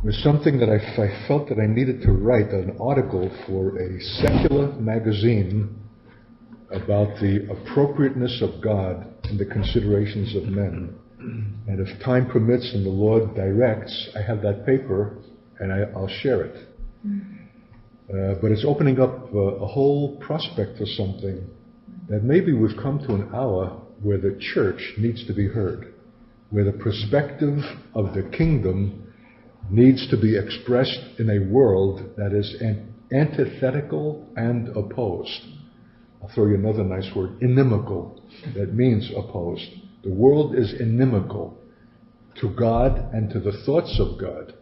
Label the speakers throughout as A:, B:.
A: was something that I felt that I needed to write an article for a secular magazine about the appropriateness of God in the considerations of men. And if time permits and the Lord directs, I have that paper and I'll share it. But it's opening up a whole prospect for something that maybe we've come to an hour where the church needs to be heard, where the perspective of the kingdom needs to be expressed in a world that is antithetical and opposed. I'll throw you another nice word, inimical, that means opposed. The world is inimical to God and to the thoughts of God.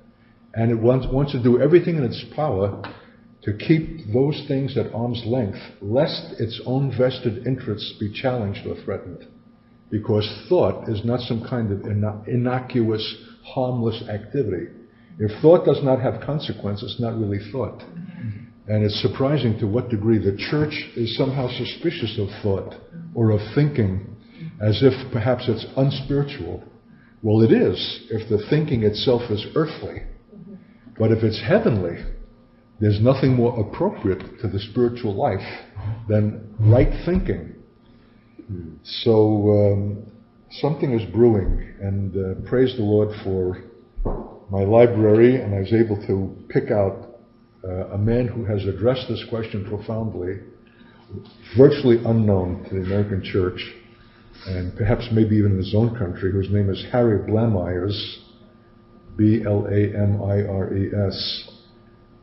A: And it wants to do everything in its power to keep those things at arm's length, lest its own vested interests be challenged or threatened. Because thought is not some kind of innocuous, harmless activity. If thought does not have consequence, it's not really thought. And it's surprising to what degree the church is somehow suspicious of thought or of thinking, as if perhaps it's unspiritual. Well, it is, if the thinking itself is earthly. But if it's heavenly, there's nothing more appropriate to the spiritual life than right thinking. So something is brewing, and praise the Lord for my library, and I was able to pick out a man who has addressed this question profoundly, virtually unknown to the American church, and perhaps maybe even in his own country, whose name is Harry Blamires, Blamires.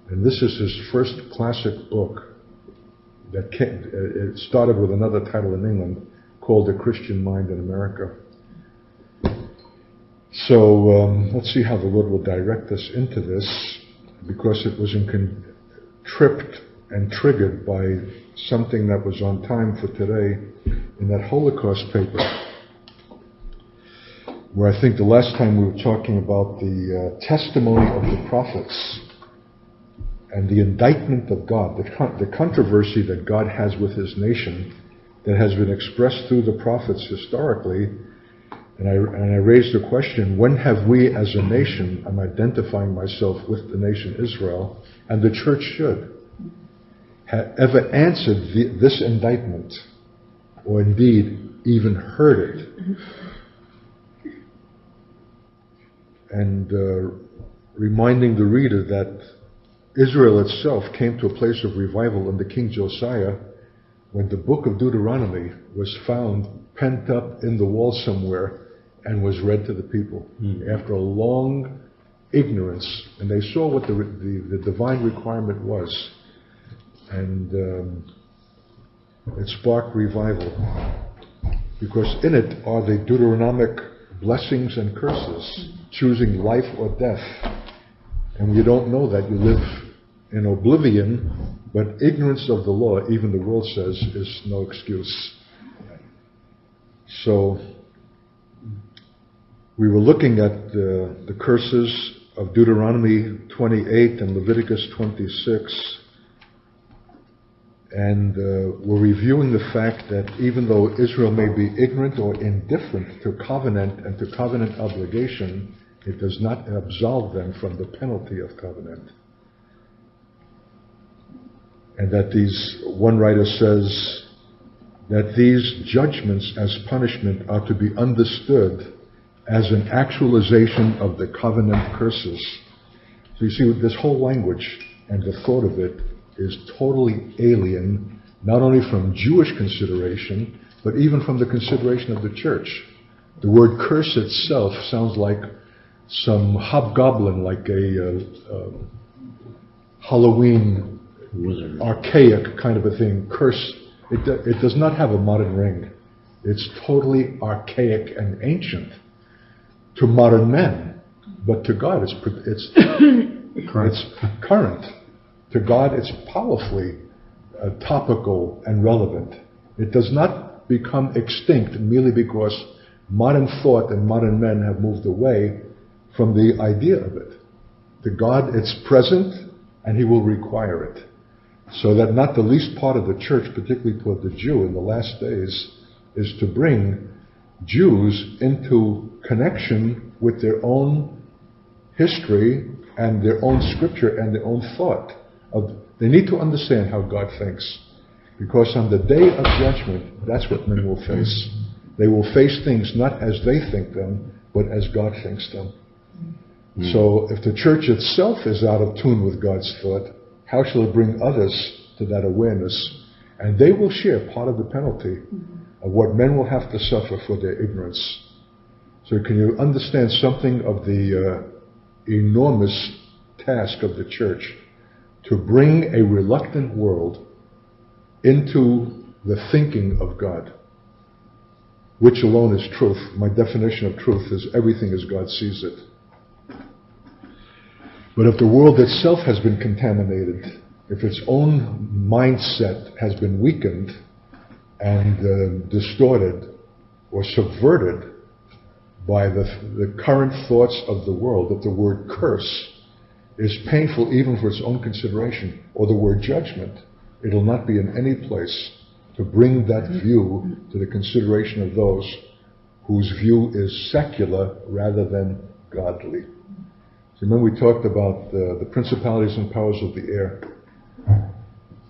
A: And this is his first classic book that it started with another title in England called The Christian Mind in America. So let's see how the Lord will direct us into this, because it was tripped and triggered by something that was on time for today in that Holocaust paper, where I think the last time we were talking about the testimony of the prophets and the indictment of God, the controversy that God has with his nation that has been expressed through the prophets historically. And I raised the question, when have we as a nation, I'm identifying myself with the nation Israel, and the church should, have ever answered this indictment, or indeed even heard it? And reminding the reader that Israel itself came to a place of revival under King Josiah when the book of Deuteronomy was found pent up in the wall somewhere and was read to the people after a long ignorance, and they saw what the divine requirement was, and it sparked revival, because in it are the Deuteronomic blessings and curses, choosing life or death. And when you don't know that, you live in oblivion, but ignorance of the law, even the world says, is no excuse. So we were looking at the curses of Deuteronomy 28 and Leviticus 26, and we're reviewing the fact that even though Israel may be ignorant or indifferent to covenant and to covenant obligation, it does not absolve them from the penalty of covenant. And that one writer says that these judgments as punishment are to be understood as an actualization of the covenant curses. So you see, this whole language and the thought of it is totally alien, not only from Jewish consideration, but even from the consideration of the church. The word curse itself sounds like some hobgoblin, like a Halloween wizard, archaic kind of a thing. Curse, it does not have a modern ring. It's totally archaic and ancient to modern men, but to God it's current. To God it's powerfully topical and relevant. It does not become extinct merely because modern thought and modern men have moved away from the idea of it. To God it's present, and he will require it. So that not the least part of the church, particularly toward the Jew in the last days, is to bring Jews into connection with their own history and their own scripture and their own thought. They need to understand how God thinks. Because on the day of judgment, that's what men will face. They will face things not as they think them, but as God thinks them. So if the church itself is out of tune with God's thought, how shall it bring others to that awareness? And they will share part of the penalty of what men will have to suffer for their ignorance. So can you understand something of the enormous task of the church to bring a reluctant world into the thinking of God, which alone is truth. My definition of truth is everything as God sees it. But if the world itself has been contaminated, if its own mindset has been weakened and distorted or subverted by the current thoughts of the world, that the word curse is painful even for its own consideration, or the word judgment, it'll not be in any place to bring that view to the consideration of those whose view is secular rather than godly. So remember we talked about the principalities and powers of the air.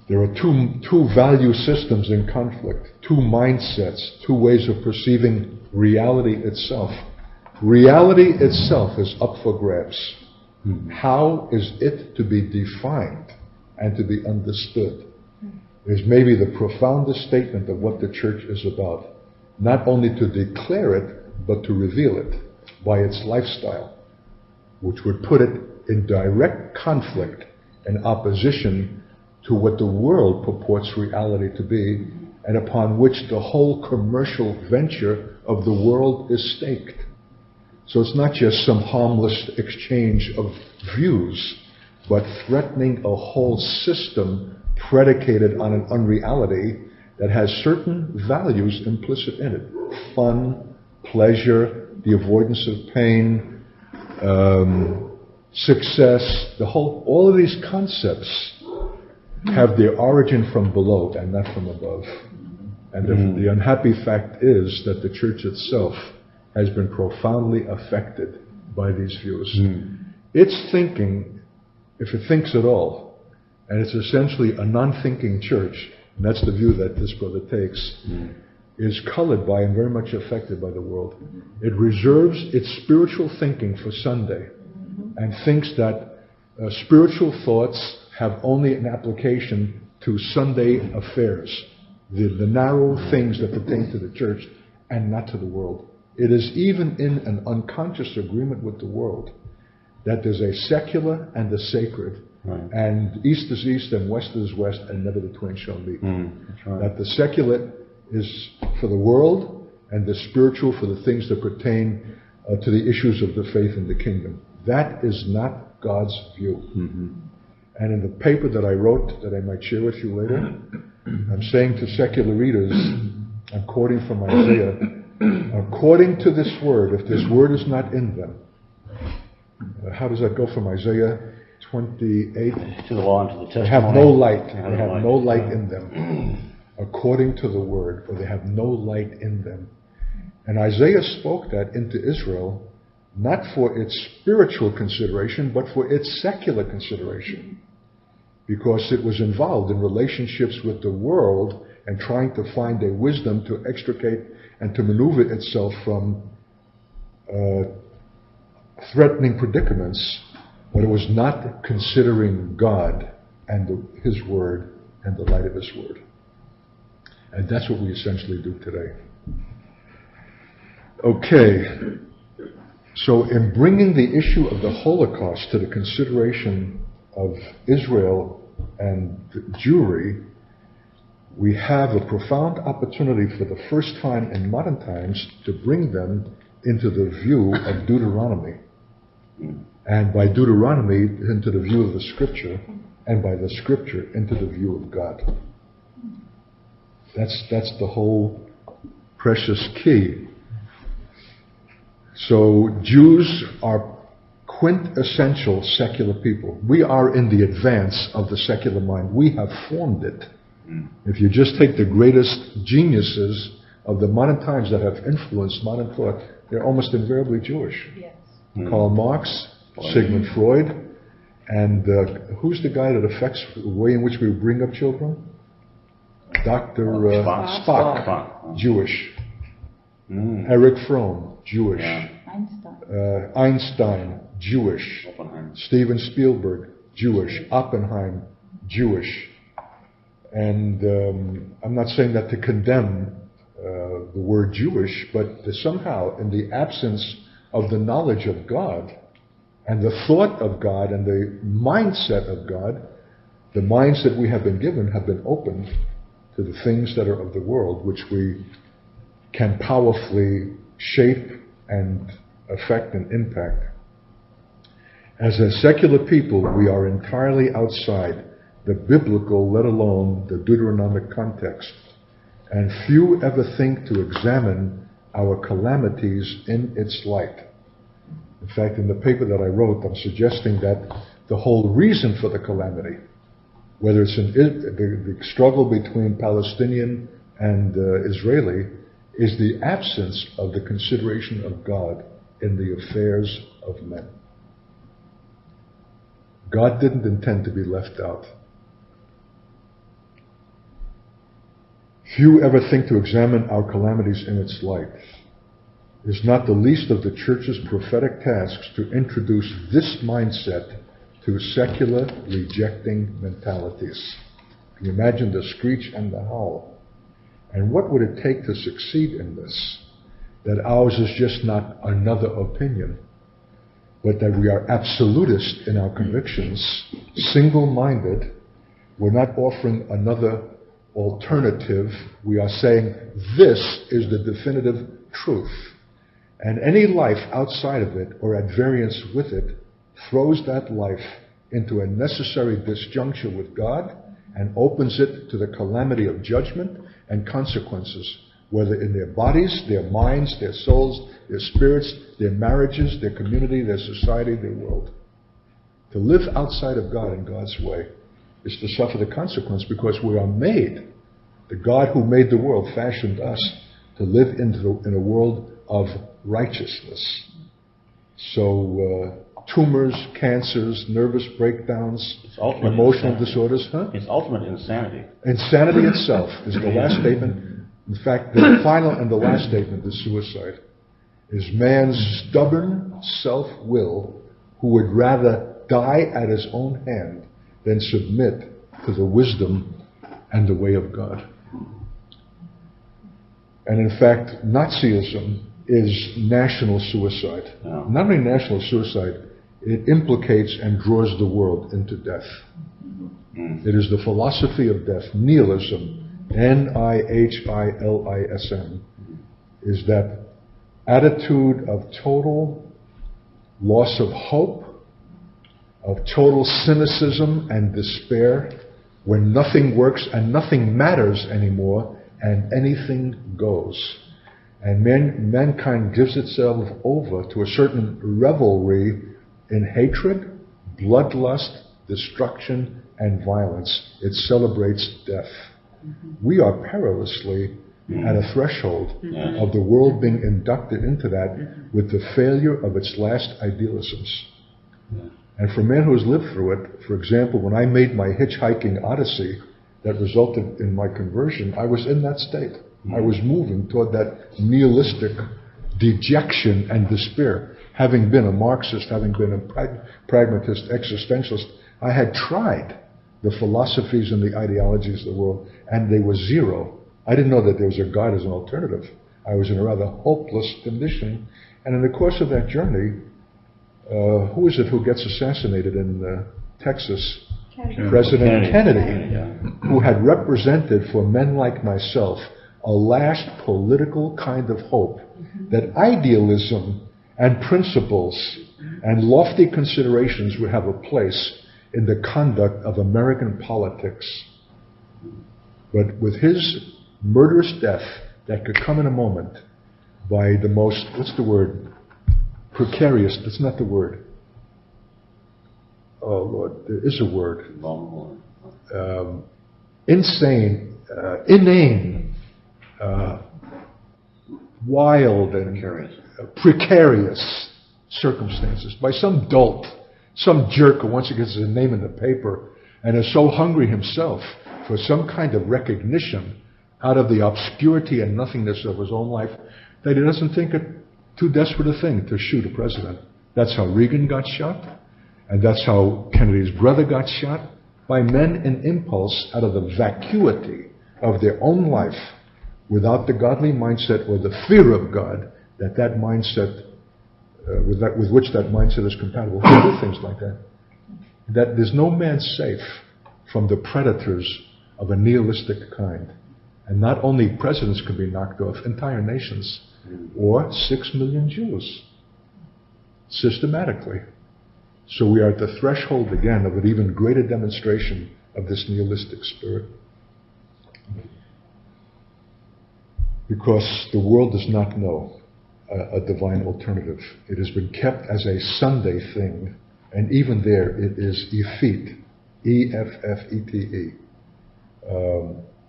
A: There are two value systems in conflict, two mindsets, two ways of perceiving reality itself. Reality itself is up for grabs. How is it to be defined and to be understood is maybe the profoundest statement of what the church is about. Not only to declare it, but to reveal it by its lifestyle, which would put it in direct conflict and opposition to what the world purports reality to be, and upon which the whole commercial venture of the world is staked. So it's not just some harmless exchange of views, but threatening a whole system predicated on an unreality that has certain values implicit in it. Fun, pleasure, the avoidance of pain, success, all of these concepts have their origin from below and not from above. And the unhappy fact is that the church itself has been profoundly affected by these views. Its thinking, if it thinks at all, and it's essentially a non-thinking church, and that's the view that this brother takes, is colored by and very much affected by the world. It reserves its spiritual thinking for Sunday and thinks that spiritual thoughts have only an application to Sunday affairs, the narrow things that pertain to the church and not to the world. It is even in an unconscious agreement with the world that there's a secular and a sacred, and east is east and west is west, and never the twain shall meet. That the secular is for the world and the spiritual for the things that pertain to the issues of the faith in the kingdom. That is not God's view. And in the paper that I wrote that I might share with you later, I'm saying to secular readers, I'm quoting from Isaiah, according to this word, if this word is not in them, how does that go from Isaiah 28?
B: To the law and to the testimony.
A: They have no light. They have no light in them. According to the word, or they have no light in them. And Isaiah spoke that into Israel, not for its spiritual consideration, but for its secular consideration. Because it was involved in relationships with the world and trying to find a wisdom to extricate and to maneuver itself from threatening predicaments, but it was not considering God and His Word and the light of His Word. And that's what we essentially do today. Okay. So in bringing the issue of the Holocaust to the consideration of Israel and the Jewry, we have a profound opportunity for the first time in modern times to bring them into the view of Deuteronomy. And by Deuteronomy, into the view of the Scripture, and by the Scripture, into the view of God. That's the whole precious key. So Jews are quintessential secular people. We are in the advance of the secular mind. We have formed it. If you just take the greatest geniuses of the modern times that have influenced modern thought, they're almost invariably Jewish. Karl Marx, Sigmund Freud. And who's the guy that affects the way in which we bring up children? Dr. Spock, Jewish. Erich Fromm, Jewish. Einstein, Jewish. Steven Spielberg, Jewish. Oppenheim, Jewish. And I'm not saying that to condemn the word Jewish, but somehow in the absence of the knowledge of God and the thought of God and the mindset of God, the minds that we have been given have been opened to the things that are of the world, which we can powerfully shape and affect and impact. As a secular people, we are entirely outside the biblical, let alone the Deuteronomic context. And few ever think to examine our calamities in its light. In fact, in the paper that I wrote, I'm suggesting that the whole reason for the calamity, whether it's the struggle between Palestinian and Israeli, is the absence of the consideration of God in the affairs of men. God didn't intend to be left out. Few ever think to examine our calamities in its light. It is not the least of the church's prophetic tasks to introduce this mindset to secular rejecting mentalities. Can you imagine the screech and the howl? And what would it take to succeed in this? That ours is just not another opinion, but that we are absolutist in our convictions, single-minded. We're not offering another alternative. We are saying this is the definitive truth. And any life outside of it or at variance with it throws that life into a necessary disjuncture with God and opens it to the calamity of judgment and consequences, whether in their bodies, their minds, their souls, their spirits, their marriages, their community, their society, their world. To live outside of God in God's way is to suffer the consequence, because we are made. The God who made the world fashioned us to live in a world of righteousness. So tumors, cancers, nervous breakdowns, emotional disorders.
B: It's ultimate insanity.
A: Insanity itself is the last statement. In fact, the final and the last statement is suicide. Is man's stubborn self-will who would rather die at his own hand than submit to the wisdom and the way of God. And in fact, Nazism is national suicide.
B: Yeah.
A: Not only national suicide, it implicates and draws the world into death. It is the philosophy of death, nihilism, Nihilism, is that attitude of total loss of hope, of total cynicism and despair, when nothing works and nothing matters anymore and anything goes. And mankind gives itself over to a certain revelry in hatred, bloodlust, destruction, and violence. It celebrates death. We are perilously at a threshold of the world being inducted into that with the failure of its last idealisms. And for a man who has lived through it, for example, when I made my hitchhiking odyssey that resulted in my conversion, I was in that state. I was moving toward that nihilistic dejection and despair. Having been a Marxist, having been a pragmatist, existentialist, I had tried the philosophies and the ideologies of the world, and they were zero. I didn't know that there was a God as an alternative. I was in a rather hopeless condition. And in the course of that journey, who is it who gets assassinated in Texas? President Kennedy, who had represented for men like myself a last political kind of hope that idealism and principles and lofty considerations would have a place in the conduct of American politics. But with his murderous death that could come in a moment by the most, what's the word? Precarious, that's not the word. Oh Lord, there is a word. Insane, inane, wild and precarious circumstances, by some dolt, some jerk who once gets his name in the paper and is so hungry himself for some kind of recognition out of the obscurity and nothingness of his own life that he doesn't think it too desperate a thing to shoot a president. That's how Reagan got shot, and that's how Kennedy's brother got shot, by men in impulse out of the vacuity of their own life, without the godly mindset or the fear of God that mindset, with which that mindset is compatible, to do things like that. That there's no man safe from the predators of a nihilistic kind. And not only presidents can be knocked off, entire nations, or 6 million Jews, systematically. So we are at the threshold again of an even greater demonstration of this nihilistic spirit. Because the world does not know a divine alternative. It has been kept as a Sunday thing, and even there it is effete, E-F-F-E-T-E,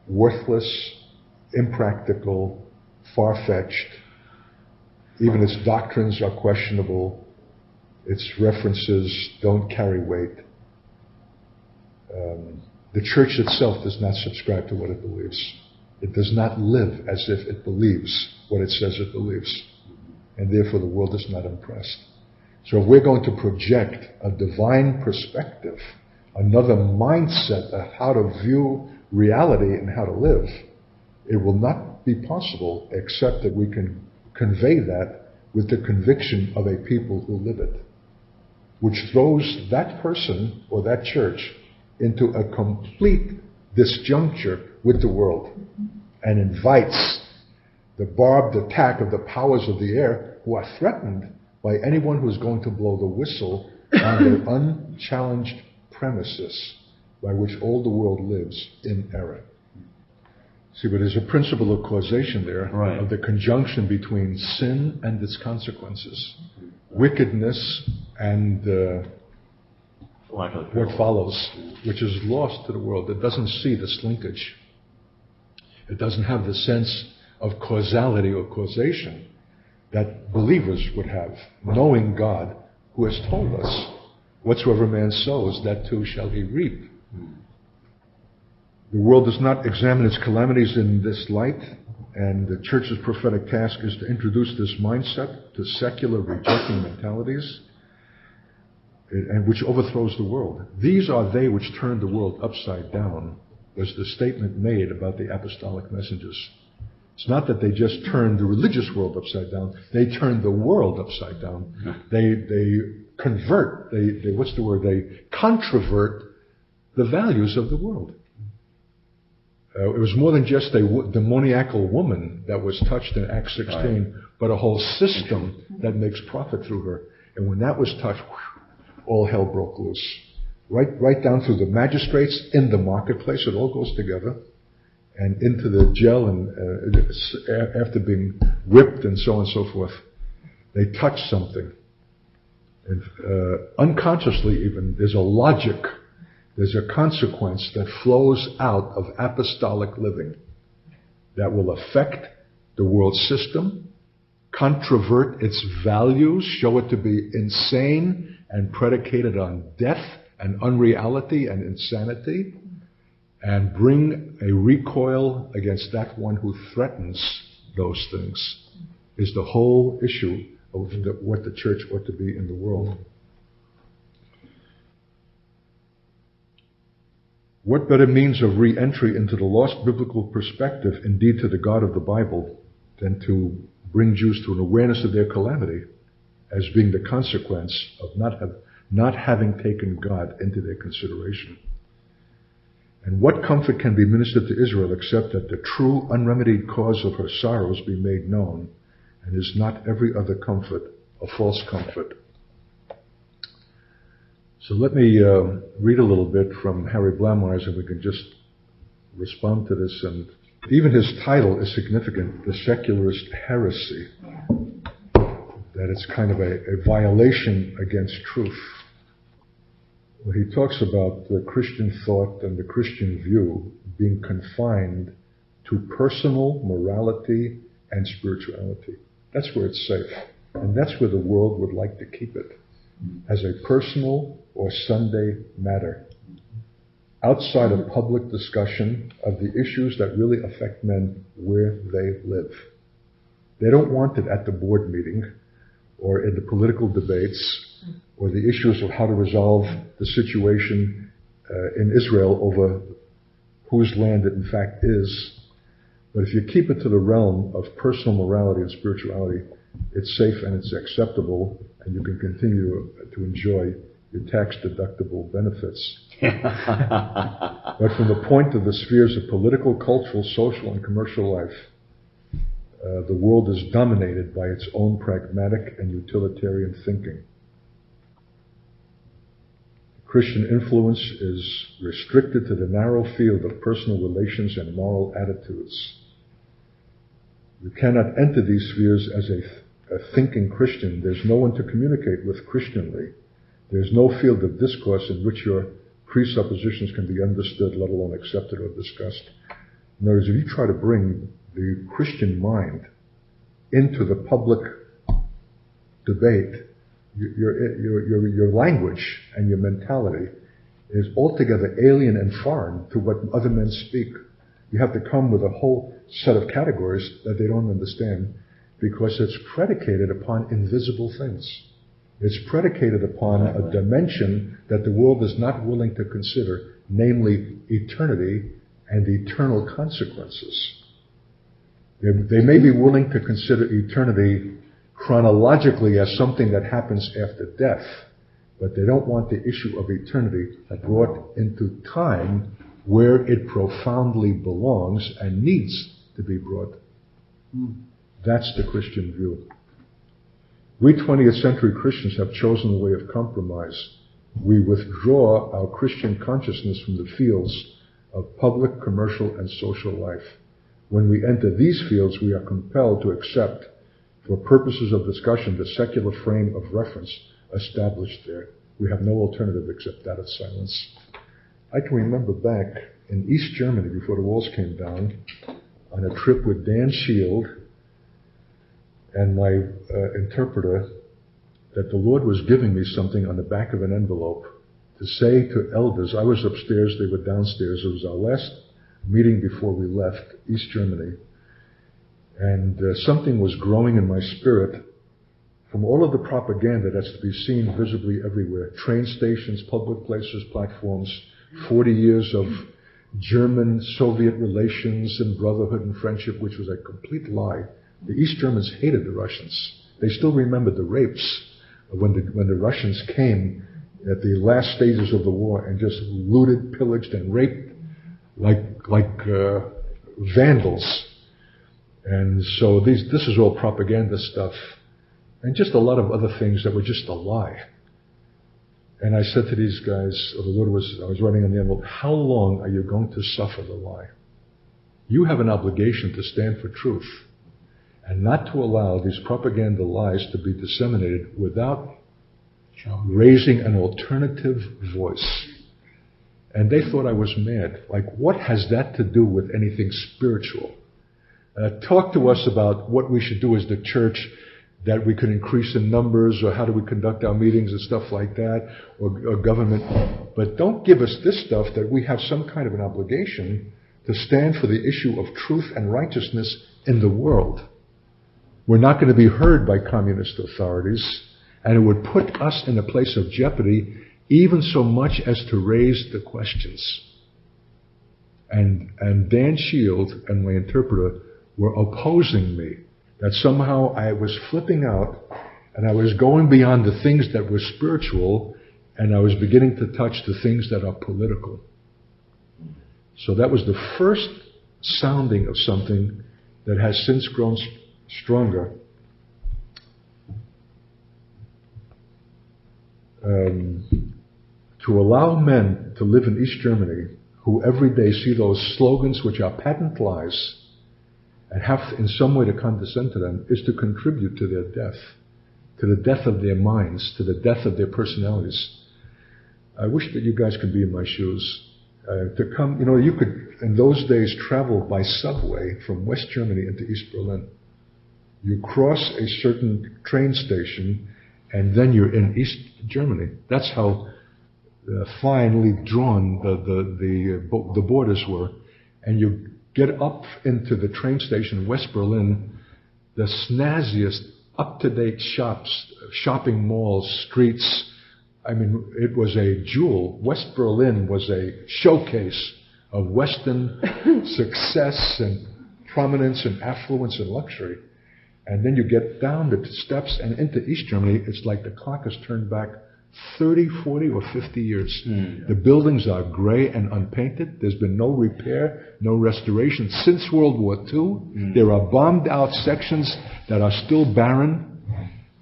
A: worthless, impractical, far-fetched. Even its doctrines are questionable. Its references don't carry weight. The church itself does not subscribe to what it believes. It does not live as if it believes what it says it believes. And therefore the world is not impressed. So if we're going to project a divine perspective, another mindset of how to view reality and how to live, it will not be possible except that we can convey that with the conviction of a people who live it, which throws that person or that church into a complete disjuncture with the world and invites the barbed attack of the powers of the air who are threatened by anyone who's going to blow the whistle on their unchallenged premises by which all the world lives in error. See, but there's a principle of causation there, right, of the conjunction between sin and its consequences, wickedness and what follows, which is lost to the world. It doesn't see this linkage. It doesn't have the sense of causality or causation that believers would have, knowing God, who has told us, whatsoever man sows, that too shall he reap. The world does not examine its calamities in this light, and the church's prophetic task is to introduce this mindset to secular rejecting mentalities, and which overthrows the world. These are they which turn the world upside down, was the statement made about the apostolic messengers. It's not that they just turned the religious world upside down, they turned the world upside down. They convert, they controvert the values of the world. It was more than just a demoniacal woman that was touched in Acts 16, right, but a whole system that makes profit through her. And when that was touched, all hell broke loose. Right down through the magistrates in the marketplace, it all goes together, and into the jail, and after being whipped and so on and so forth, they touch something. And unconsciously even, there's a logic, there's a consequence that flows out of apostolic living that will affect the world system, controvert its values, show it to be insane and predicated on death and unreality and insanity, and bring a recoil against that one who threatens those things, is the whole issue of what the church ought to be in the world. What better means of re-entry into the lost biblical perspective, indeed to the God of the Bible, than to bring Jews to an awareness of their calamity as being the consequence of not having taken God into their consideration. And what comfort can be ministered to Israel except that the true unremedied cause of her sorrows be made known, and is not every other comfort a false comfort? So let me read a little bit from Harry Blamires, and we can just respond to this. And even his title is significant, The Secularist Heresy, that it's kind of a violation against truth. Well, he talks about the Christian thought and the Christian view being confined to personal morality and spirituality. That's where it's safe. And that's where the world would like to keep it, as a personal or Sunday matter, outside of public discussion of the issues that really affect men where they live. They don't want it at the board meeting or in the political debates or the issues of how to resolve the situation in Israel over whose land it in fact is. But if you keep it to the realm of personal morality and spirituality, it's safe and it's acceptable, and you can continue to enjoy your tax-deductible benefits. But from the point of the spheres of political, cultural, social, and commercial life, the world is dominated by its own pragmatic and utilitarian thinking. Christian influence is restricted to the narrow field of personal relations and moral attitudes. You cannot enter these spheres as a thinking Christian. There's no one to communicate with Christianly. There's no field of discourse in which your presuppositions can be understood, let alone accepted or discussed. In other words, if you try to bring the Christian mind into the public debate, your language and your mentality is altogether alien and foreign to what other men speak. You have to come with a whole set of categories that they don't understand, because it's predicated upon invisible things. It's predicated upon a dimension that the world is not willing to consider, namely eternity and eternal consequences. They may be willing to consider eternity chronologically as something that happens after death, but they don't want the issue of eternity brought into time where it profoundly belongs and needs to be brought. That's the Christian view. We 20th century Christians have chosen the way of compromise. We withdraw our Christian consciousness from the fields of public, commercial, and social life. When we enter these fields, we are compelled to accept, for purposes of discussion, the secular frame of reference established there. We have no alternative except that of silence. I can remember back in East Germany, before the walls came down, on a trip with Dan Shield and my interpreter, that the Lord was giving me something on the back of an envelope to say to elders. I was upstairs, they were downstairs. It was our last meeting before we left East Germany. And something was growing in my spirit from all of the propaganda that's to be seen visibly everywhere. Train stations, public places, platforms, 40 years of German-Soviet relations and brotherhood and friendship, which was a complete lie. The East Germans hated the Russians. They still remember the rapes when the Russians came at the last stages of the war and just looted, pillaged, and raped like vandals. And so this is all propaganda stuff, and just a lot of other things that were just a lie. And I said to these guys, I was writing on the envelope, how long are you going to suffer the lie? You have an obligation to stand for truth and not to allow these propaganda lies to be disseminated without raising an alternative voice. And they thought I was mad. Like, what has that to do with anything spiritual? Talk to us about what we should do as the church, that we could increase in numbers, or how do we conduct our meetings and stuff like that, or government. But don't give us this stuff that we have some kind of an obligation to stand for the issue of truth and righteousness in the world. We're not going to be heard by communist authorities, and it would put us in a place of jeopardy, even so much as to raise the questions. And Dan Shield and my interpreter were opposing me, that somehow I was flipping out and I was going beyond the things that were spiritual, and I was beginning to touch the things that are political. So that was the first sounding of something that has since grown stronger. To allow men to live in East Germany who every day see those slogans which are patent lies and have in some way to condescend to them is to contribute to their death, to the death of their minds, to the death of their personalities. I wish that you guys could be in my shoes. To come, you could, in those days, travel by subway from West Germany into East Berlin. you cross a certain train station, and then you're in East Germany. That's how finely drawn the borders were. And you get up into the train station in West Berlin, the snazziest, up-to-date shops, shopping malls, streets. I mean, it was a jewel. West Berlin was a showcase of Western success and prominence and affluence and luxury. And then you get down the steps and into East Germany, it's like the clock has turned back 30, 40, or 50 years. The buildings are gray and unpainted. There's been no repair, no restoration since World War II. There are bombed out sections that are still barren.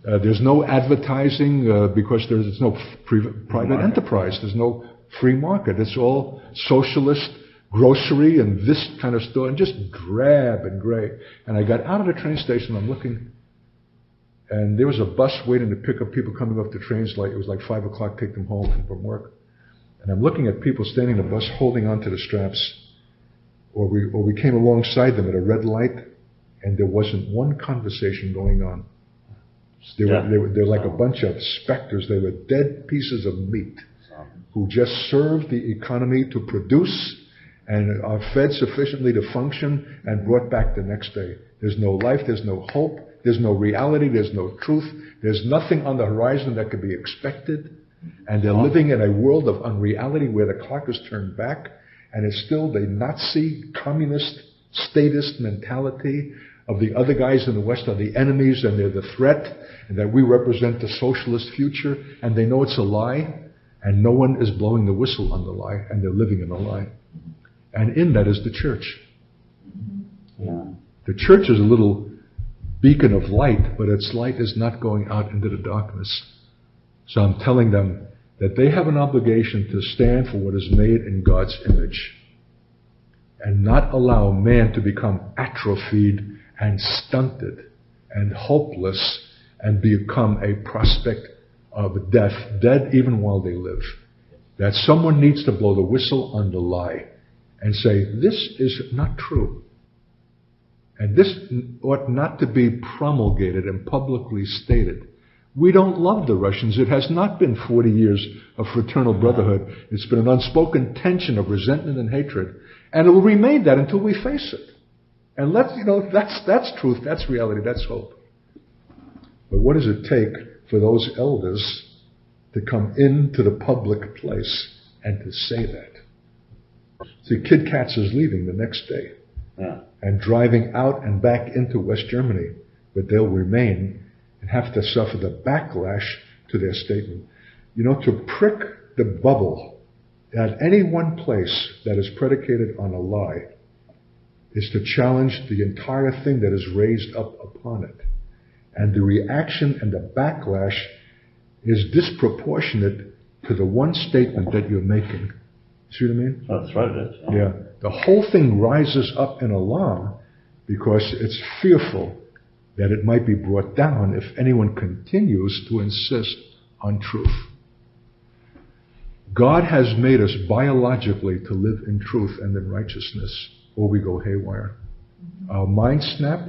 A: There's no advertising because there's no private enterprise. There's no free market. It's all socialist grocery and this kind of store, and just drab and gray. And I got out of the train station, I'm looking, and there was a bus waiting to pick up people coming off the trains. Like it was like 5 o'clock, take them home from work. And I'm looking at people standing in the bus holding onto the straps, or we came alongside them at a red light, and there wasn't one conversation going on. They're like a bunch of specters. They were dead pieces of meat who just served the economy to produce and are fed sufficiently to function and brought back the next day. There's no life, there's no hope, there's no reality, there's no truth, there's nothing on the horizon that could be expected, and they're living in a world of unreality where the clock is turned back, and it's still the Nazi, communist, statist mentality of the other guys in the West are the enemies and they're the threat, and that we represent the socialist future, and they know it's a lie, and no one is blowing the whistle on the lie, and they're living in a lie. And in that is the church. The church is a little beacon of light, but its light is not going out into the darkness. So I'm telling them that they have an obligation to stand for what is made in God's image and not allow man to become atrophied and stunted and hopeless and become a prospect of death, dead even while they live. That someone needs to blow the whistle on the lie and say, this is not true. And this ought not to be promulgated and publicly stated. We don't love the Russians. It has not been 40 years of fraternal brotherhood. It's been an unspoken tension of resentment and hatred. And it will remain that until we face it. And that's truth, that's reality, that's hope. But what does it take for those elders to come into the public place and to say that? See, Kid Katz is leaving the next day and driving out and back into West Germany, but they'll remain and have to suffer the backlash to their statement. You know, to prick the bubble at any one place that is predicated on a lie is to challenge the entire thing that is raised up upon it. And the reaction and the backlash is disproportionate to the one statement that you're making. See what I mean?
B: That's right, it is.
A: Yeah. The whole thing rises up in alarm because it's fearful that it might be brought down if anyone continues to insist on truth. God has made us biologically to live in truth and in righteousness, or we go haywire. Our minds snap,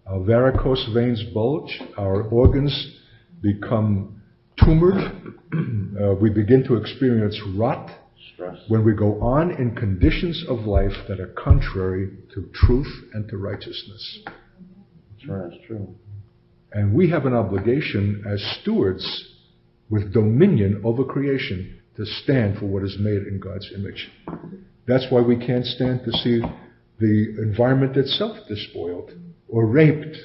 A: our varicose veins bulge, our organs become tumored, we begin to experience rot,
B: Stress.
A: when we go on in conditions of life that are contrary to truth and to righteousness.
B: That's right, that's true.
A: And we have an obligation as stewards with dominion over creation to stand for what is made in God's image. That's why we can't stand to see the environment itself despoiled or raped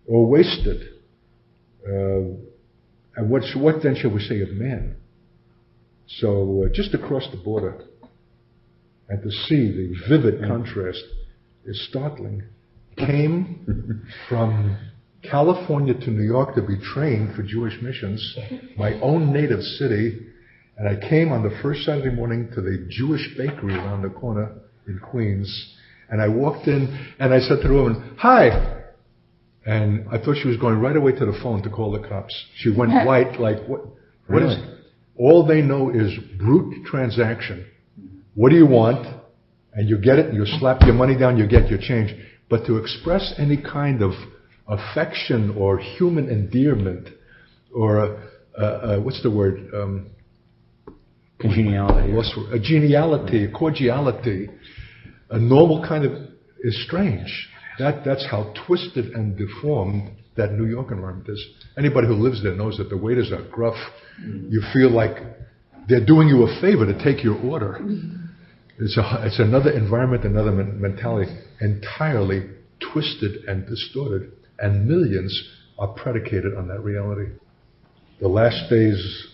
A: or wasted. And what then shall we say of man? So just across the border, and to see the vivid contrast is startling. Came from California to New York to be trained for Jewish missions, my own native city, and I came on the first Saturday morning to the Jewish bakery around the corner in Queens, and I walked in and I said to the woman, "Hi!" And I thought she was going right away to the phone to call the cops. She went white like, what
B: Really?
A: is it? All they know is brute transaction. What do you want? And you get it, and you slap your money down, you get your change. But to express any kind of affection or human endearment or what's the word?
B: Congeniality.
A: A geniality, a cordiality, a normal kind of is strange. That's how twisted and deformed that New York environment is. Anybody who lives there knows that the waiters are gruff. You feel like they're doing you a favor to take your order. It's another environment, another mentality, entirely twisted and distorted, and millions are predicated on that reality. The last days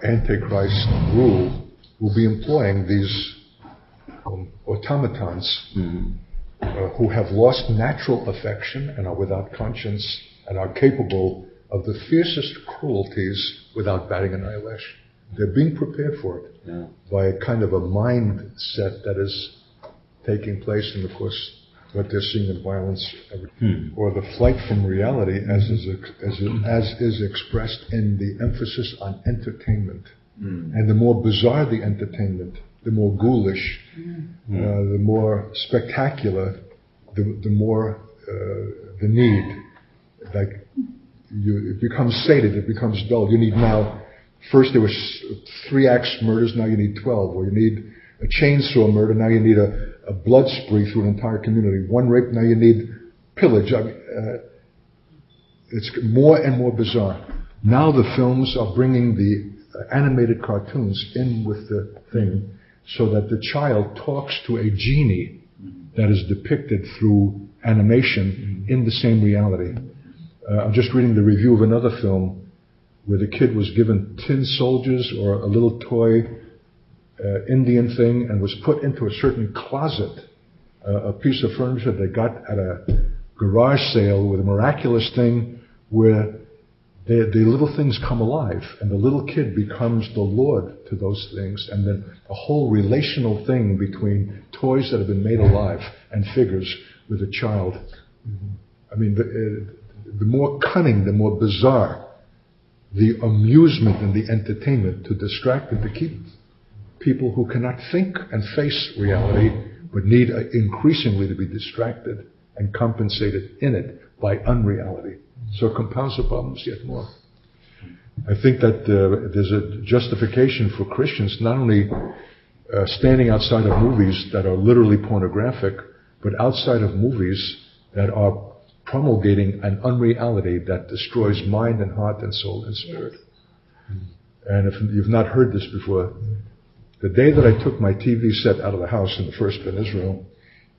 A: Antichrist rule will be employing these automatons who have lost natural affection and are without conscience and are capable of the fiercest cruelties without batting an eyelash. They're being prepared for it by a kind of a mindset that is taking place, and of course what they're seeing in violence, or the flight from reality as is expressed in the emphasis on entertainment. And the more bizarre the entertainment, the more ghoulish, the more spectacular, the more the need. Like it becomes sated, it becomes dull. You need now, first there was 3 axe murders, now you need 12. Or you need a chainsaw murder, now you need a blood spree through an entire community. 1 rape, now you need pillage. It's more and more bizarre. Now the films are bringing the animated cartoons in with the thing so that the child talks to a genie that is depicted through animation in the same reality. I'm just reading the review of another film where the kid was given tin soldiers or a little toy Indian thing and was put into a certain closet, a piece of furniture they got at a garage sale with a miraculous thing where the little things come alive and the little kid becomes the lord to those things, and then a whole relational thing between toys that have been made alive and figures with a child. I mean, the more cunning, the more bizarre the amusement and the entertainment to distract and to keep people who cannot think and face reality but need increasingly to be distracted and compensated in it by unreality. So it compounds the problems yet more. I think that there's a justification for Christians not only standing outside of movies that are literally pornographic, but outside of movies that are promulgating an unreality that destroys mind and heart and soul and spirit. And if you've not heard this before, the day that I took my TV set out of the house in the first Ben Israel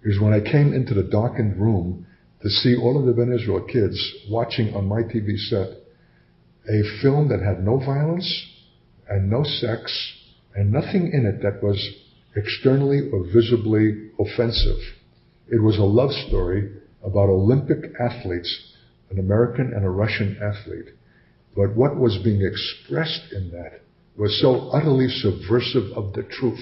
A: is when I came into the darkened room to see all of the Ben Israel kids watching on my TV set a film that had no violence and no sex and nothing in it that was externally or visibly offensive. It was a love story about Olympic athletes, an American and a Russian athlete. But what was being expressed in that was so utterly subversive of the truth,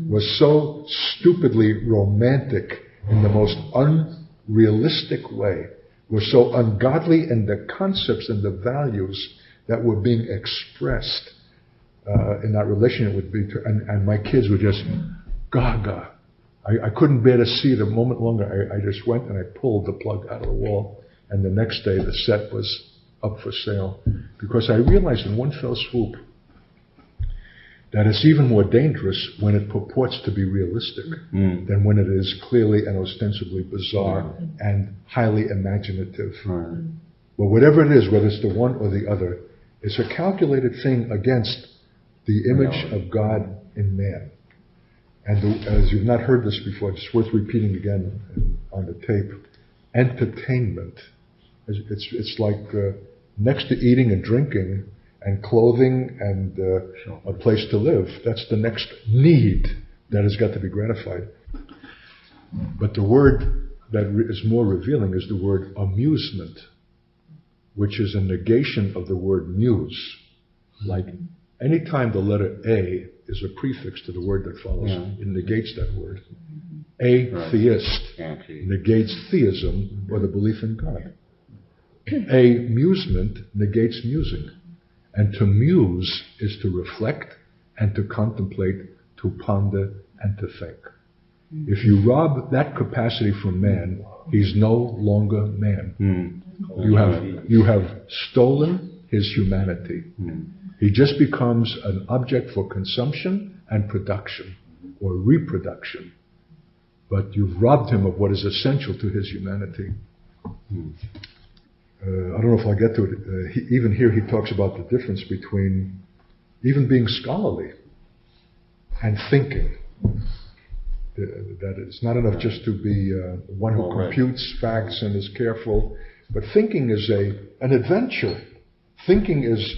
A: was so stupidly romantic in the most unrealistic way, was so ungodly in the concepts and the values that were being expressed in that relationship with and my kids were just gaga. I couldn't bear to see it a moment longer. I just went and I pulled the plug out of the wall, and the next day the set was up for sale, because I realized in one fell swoop that it's even more dangerous when it purports to be realistic than when it is clearly and ostensibly bizarre and highly imaginative. But whatever it is, whether it's the one or the other, it's a calculated thing against the image of God in man. And as you've not heard this before, it's worth repeating again on the tape. Entertainment. It's like next to eating and drinking and clothing and a place to live. That's the next need that has got to be gratified. But the word that is more revealing is the word amusement, which is a negation of the word muse. Like anytime the letter A is a prefix to the word that follows, it negates that word. Atheist negates theism or the belief in God. Amusement negates musing. And to muse is to reflect and to contemplate, to ponder and to think. If you rob that capacity from man, he's no longer man. You have stolen his humanity. He just becomes an object for consumption and production, or reproduction. But you've robbed him of what is essential to his humanity. I don't know if I'll get to it. Even here he talks about the difference between even being scholarly and thinking. That it's not enough just to be one who computes facts and is careful, but thinking is an adventure. Thinking is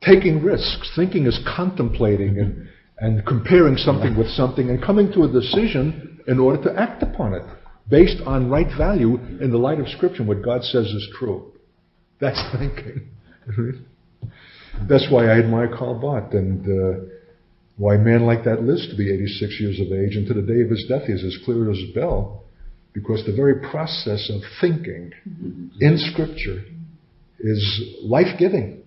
A: taking risks. Thinking is contemplating and comparing something with something and coming to a decision in order to act upon it, based on right value in the light of Scripture, what God says is true. That's thinking. That's why I admire Karl Barth, and why a man like that lives to be 86 years of age, and to the day of his death he is as clear as a bell, because the very process of thinking in Scripture is life-giving,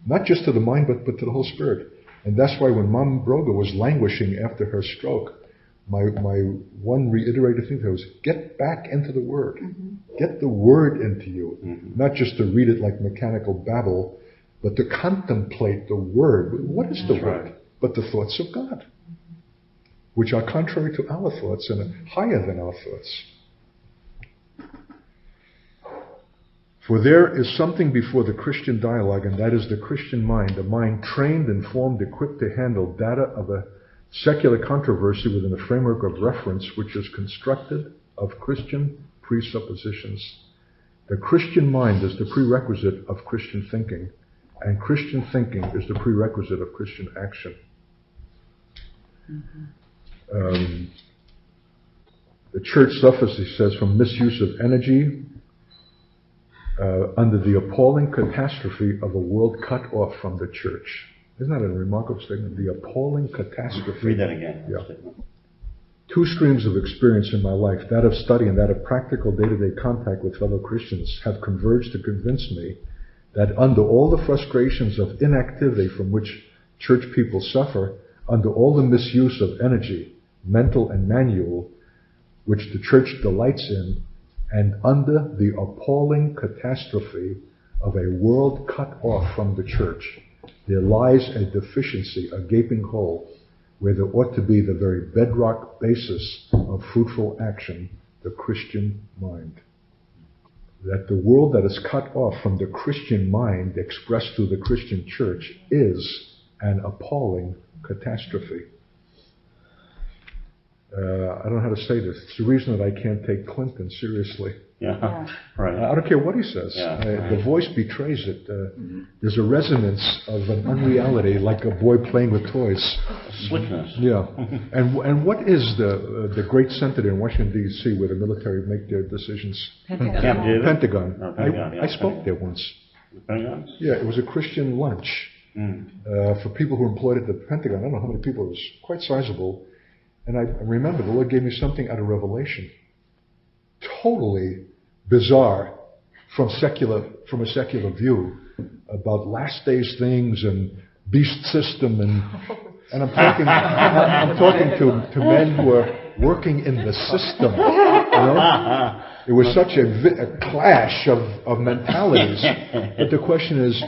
A: not just to the mind, but to the whole spirit. And that's why when Mom Broga was languishing after her stroke, my one reiterated thing to her was, get back into the Word. Get the Word into you. Not just to read it like mechanical babble, but to contemplate the Word. What is the Word? But the thoughts of God, which are contrary to our thoughts and are higher than our thoughts. For there is something before the Christian dialogue, and that is the Christian mind, a mind trained, informed, equipped to handle data of a secular controversy within a framework of reference which is constructed of Christian presuppositions. The Christian mind is the prerequisite of Christian thinking, and Christian thinking is the prerequisite of Christian action. The church suffers, he says, from misuse of energy under the appalling catastrophe of a world cut off from the church. Isn't that a remarkable statement? The appalling catastrophe.
B: Read that again.
A: Yeah. Two streams of experience in my life, that of study and that of practical day-to-day contact with fellow Christians, have converged to convince me that under all the frustrations of inactivity from which church people suffer, under all the misuse of energy, mental and manual, which the church delights in, and under the appalling catastrophe of a world cut off from the church, there lies a deficiency, a gaping hole, where there ought to be the very bedrock basis of fruitful action, the Christian mind. That the world that is cut off from the Christian mind expressed through the Christian church is an appalling catastrophe. I don't know how to say this. It's the reason that I can't take Clinton seriously.
B: Yeah. Right.
A: I don't care what he says. The voice betrays it. There's a resonance of an unreality, like a boy playing with toys.
B: Slickness.
A: Yeah. And what is the great center in Washington, D.C., where the military make their decisions?
B: Pentagon.
A: Pentagon.
B: No, Pentagon,
A: I spoke there once.
B: Pentagon?
A: Yeah, it was a Christian lunch for people who were employed at the Pentagon. I don't know how many people. It was quite sizable. And I remember the Lord gave me something out of Revelation. Totally bizarre from a secular view about last days things and beast system and I'm talking to men who are working in the system. You know? It was such a clash of mentalities. But the question is,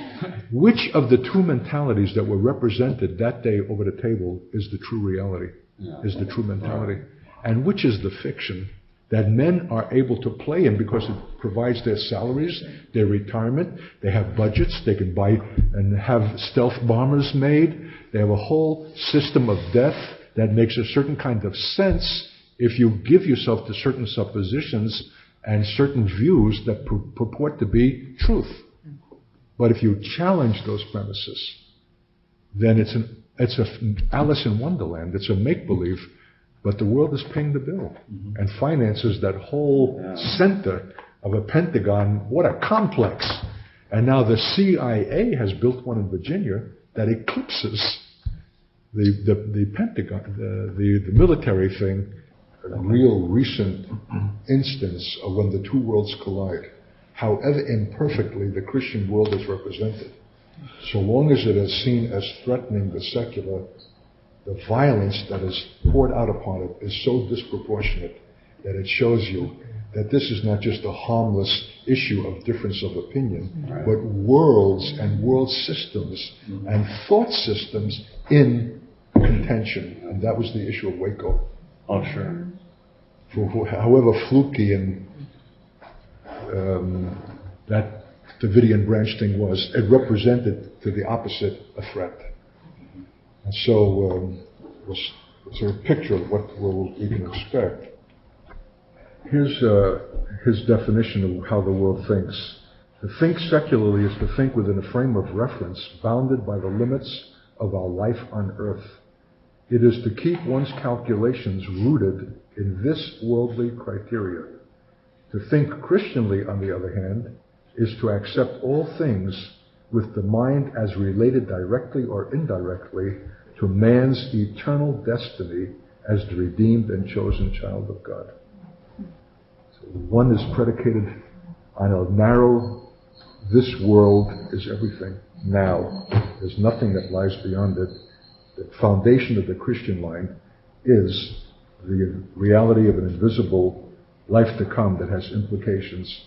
A: which of the two mentalities that were represented that day over the table is the true reality? Is the true mentality? And which is the fiction that men are able to play in because it provides their salaries, their retirement, they have budgets, they can buy and have stealth bombers made, they have a whole system of death that makes a certain kind of sense if you give yourself to certain suppositions and certain views that purport to be truth. But if you challenge those premises, then it's an Alice in Wonderland. It's a make-believe, but the world is paying the bill and finances that whole center of a Pentagon. What a complex! And now the CIA has built one in Virginia that eclipses the Pentagon, the military thing. A real recent instance of when the two worlds collide. However imperfectly the Christian world is represented, so long as it is seen as threatening the secular, the violence that is poured out upon it is so disproportionate that it shows you that this is not just a harmless issue of difference of opinion, but worlds and world systems and thought systems in contention. And that was the issue of Waco.
B: Oh, sure.
A: For however fluky and that Davidian branch thing was, it represented to the opposite a threat. And so was a picture of what we can expect. Here's his definition of how the world thinks. To think secularly is to think within a frame of reference bounded by the limits of our life on earth. It is to keep one's calculations rooted in this worldly criteria. To think Christianly, on the other hand, is to accept all things with the mind as related directly or indirectly to man's eternal destiny as the redeemed and chosen child of God. So one is predicated on a narrow, this world is everything now. There's nothing that lies beyond it. The foundation of the Christian mind is the reality of an invisible life to come that has implications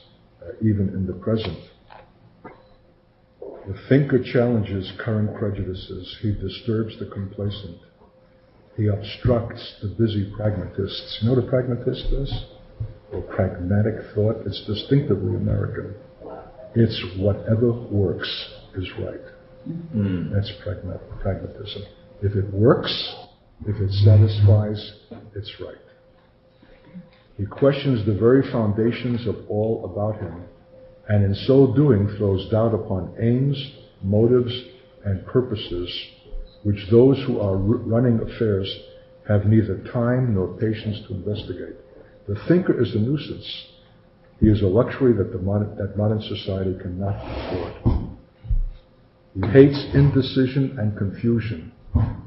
A: even in the present. The thinker challenges current prejudices. He disturbs the complacent. He obstructs the busy pragmatists. You know what a pragmatist is? Or pragmatic thought? It's distinctively American. It's whatever works is right. That's pragmatism. If it works, if it satisfies, it's right. He questions the very foundations of all about him, and in so doing throws doubt upon aims, motives, and purposes which those who are running affairs have neither time nor patience to investigate. The thinker is a nuisance. He is a luxury that modern society cannot afford. He hates indecision and confusion.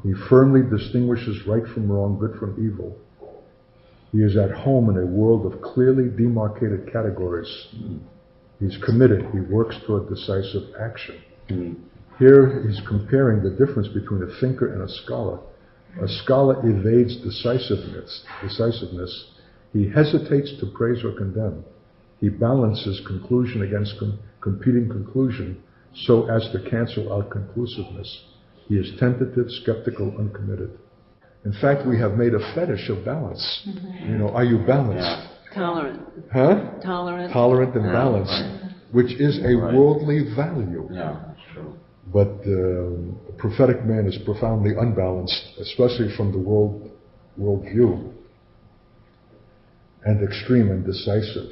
A: He firmly distinguishes right from wrong, good from evil. He is at home in a world of clearly demarcated categories. He's committed. He works toward decisive action. Here he's comparing the difference between a thinker and a scholar. A scholar evades decisiveness. He hesitates to praise or condemn. He balances conclusion against competing conclusion so as to cancel out conclusiveness. He is tentative, skeptical, uncommitted. In fact, we have made a fetish of balance. You know, are you balanced?
B: Yeah.
C: Tolerant.
A: Huh?
C: Tolerant.
A: Tolerant and balanced, which is a worldly value.
B: Yeah, that's true.
A: But the prophetic man is profoundly unbalanced, especially from the world view, and extreme and decisive.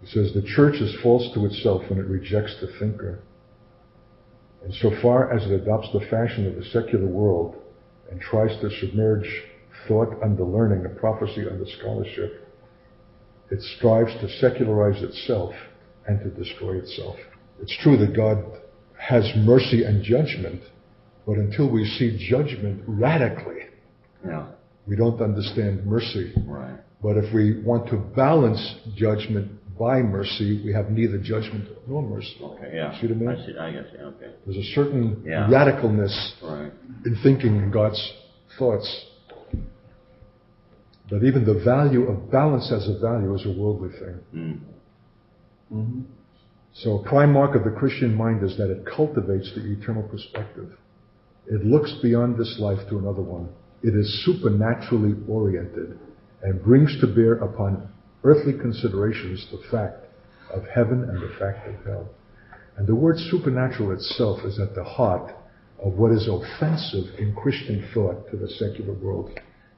A: He says the church is false to itself when it rejects the thinker. And so far as it adopts the fashion of the secular world and tries to submerge thought under learning and prophecy under scholarship, it strives to secularize itself and to destroy itself. It's true that God has mercy and judgment, but until we see judgment radically, we don't understand mercy.
B: Right.
A: But if we want to balance judgment by mercy, we have neither judgment nor mercy.
B: Okay, yeah.
A: See what I mean?
B: I see, I guess, yeah, okay.
A: There's a certain
B: Yeah.
A: radicalness
B: Right.
A: in thinking in God's thoughts. But even the value of balance as a value is a worldly thing. So a prime mark of the Christian mind is that it cultivates the eternal perspective. It looks beyond this life to another one. It is supernaturally oriented and brings to bear upon earthly considerations the fact of heaven and the fact of hell. And the word supernatural itself is at the heart of what is offensive in Christian thought to the secular world,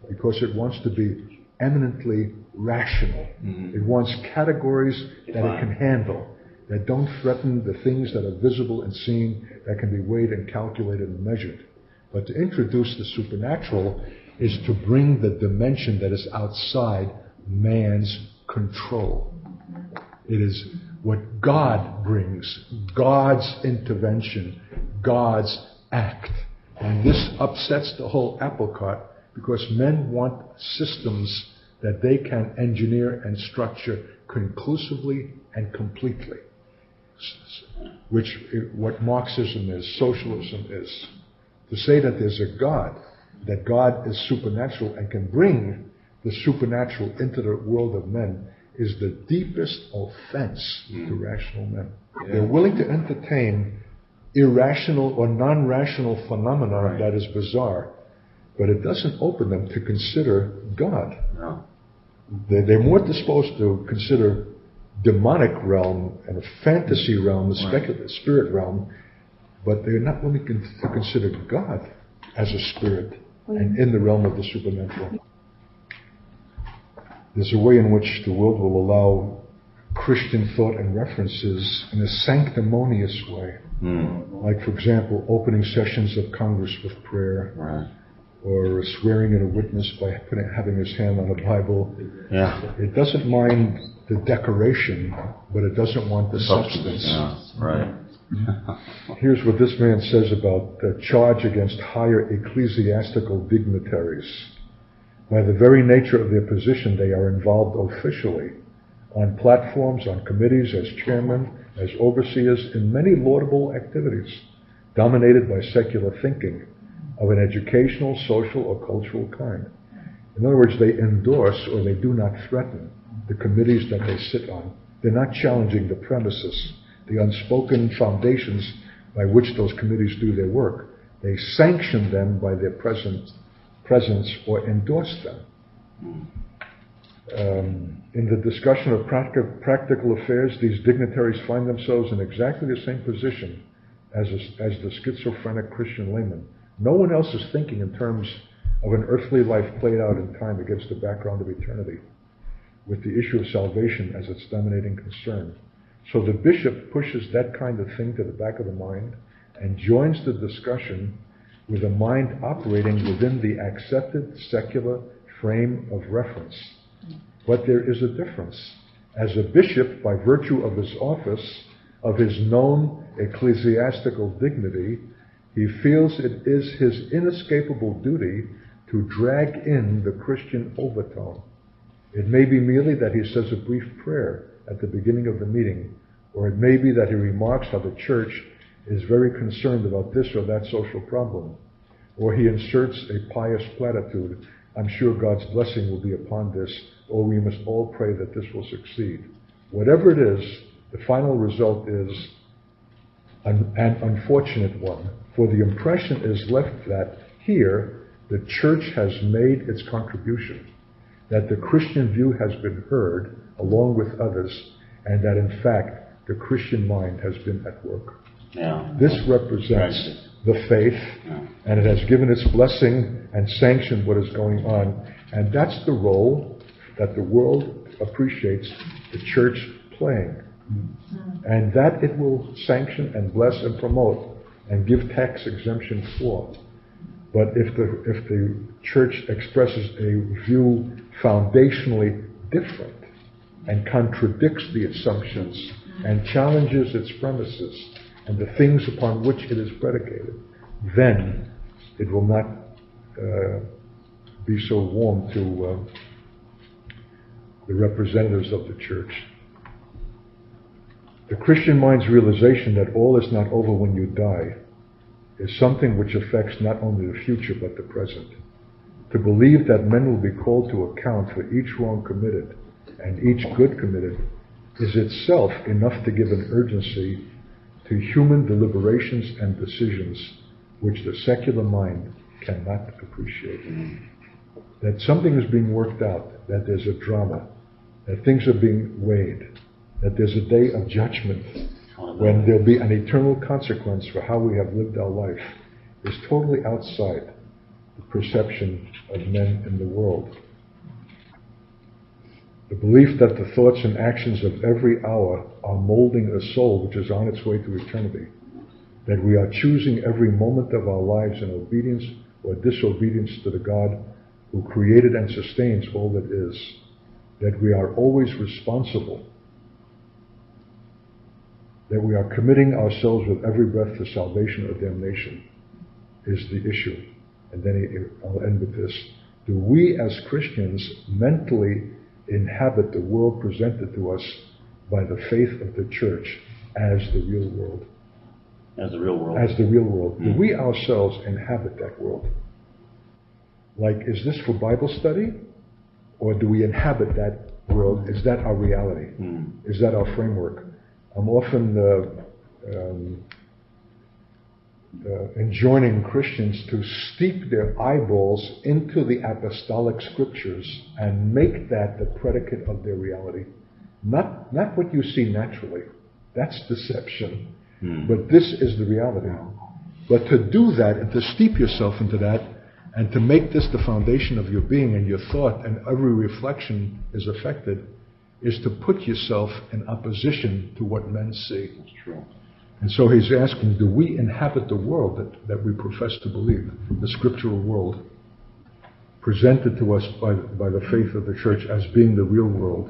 A: because it wants to be eminently rational. It wants categories that it can handle, that don't threaten the things that are visible and seen, that can be weighed and calculated and measured. But to introduce the supernatural is to bring the dimension that is outside man's control. It is what God brings, God's intervention, God's act. And this upsets the whole apple cart, because men want systems that they can engineer and structure conclusively and completely, which what Marxism is, socialism is. To say that there's a God, that God is supernatural and can bring the supernatural into the world of men, is the deepest offense to rational men.
B: Yeah.
A: They're willing to entertain irrational or non-rational phenomena that is bizarre, but it doesn't open them to consider God.
B: No.
A: They're more disposed to consider demonic realm and a fantasy realm, the speculative spirit realm, but they're not willing to consider God as a spirit and in the realm of the supernatural. There's a way in which the world will allow Christian thought and references in a sanctimonious way. Like, for example, opening sessions of Congress with prayer, or swearing in a witness by having his hand on a Bible.
B: Yeah.
A: It doesn't mind the decoration, but it doesn't want the substance.
B: Yeah. Right.
A: Here's what this man says about the charge against higher ecclesiastical dignitaries. By the very nature of their position, they are involved officially on platforms, on committees, as chairmen, as overseers, in many laudable activities, dominated by secular thinking of an educational, social, or cultural kind. In other words, they endorse or they do not threaten the committees that they sit on. They're not challenging the premises, the unspoken foundations by which those committees do their work. They sanction them by their presence or endorse them. In the discussion of practical affairs, these dignitaries find themselves in exactly the same position as the schizophrenic Christian layman. No one else is thinking in terms of an earthly life played out in time against the background of eternity, with the issue of salvation as its dominating concern. So the bishop pushes that kind of thing to the back of the mind and joins the discussion with a mind operating within the accepted secular frame of reference. But there is a difference. As a bishop, by virtue of his office, of his known ecclesiastical dignity, he feels it is his inescapable duty to drag in the Christian overtone. It may be merely that he says a brief prayer at the beginning of the meeting, or it may be that he remarks how the church is very concerned about this or that social problem, or he inserts a pious platitude, "I'm sure God's blessing will be upon this," or "we must all pray that this will succeed." Whatever it is, the final result is an unfortunate one, for the impression is left that here the church has made its contribution, that the Christian view has been heard along with others, and that in fact the Christian mind has been at work.
B: Yeah.
A: This represents the faith, and it has given its blessing and sanctioned what is going on, and that's the role that the world appreciates the church playing, and that it will sanction and bless and promote and give tax exemption for. But if the church expresses a view foundationally different and contradicts the assumptions and challenges its premises and the things upon which it is predicated, then it will not be so warm to the representatives of the church. The Christian mind's realization that all is not over when you die is something which affects not only the future but the present. To believe that men will be called to account for each wrong committed and each good committed is itself enough to give an urgency to human deliberations and decisions which the secular mind cannot appreciate. That something is being worked out, that there's a drama, that things are being weighed, that there's a day of judgment when there'll be an eternal consequence for how we have lived our life, is totally outside the perception of men in the world. The belief that the thoughts and actions of every hour are molding a soul which is on its way to eternity, that we are choosing every moment of our lives in obedience or disobedience to the God who created and sustains all that is, that we are always responsible, that we are committing ourselves with every breath to salvation or damnation, is the issue. And then I'll end with this. Do we as Christians mentally inhabit the world presented to us by the faith of the church as the real world?
B: As the real world.
A: as the real world. Do we ourselves inhabit that world? Like, is this for Bible study? Or do we inhabit that world? Is that our reality? Is that our framework? I'm often enjoining Christians to steep their eyeballs into the apostolic scriptures and make that the predicate of their reality. Not what you see naturally. That's deception. But this is the reality. But to do that and to steep yourself into that and to make this the foundation of your being and your thought, and every reflection is affected, is to put yourself in opposition to what men see.
B: That's true.
A: And so he's asking, do we inhabit the world that we profess to believe, the scriptural world, presented to us by the faith of the church as being the real world?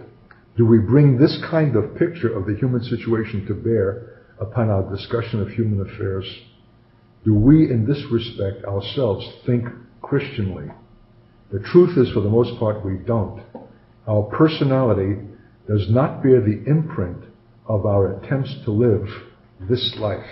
A: Do we bring this kind of picture of the human situation to bear upon our discussion of human affairs? Do we, in this respect, ourselves think Christianly? The truth is, for the most part, we don't. Our personality does not bear the imprint of our attempts to live this life.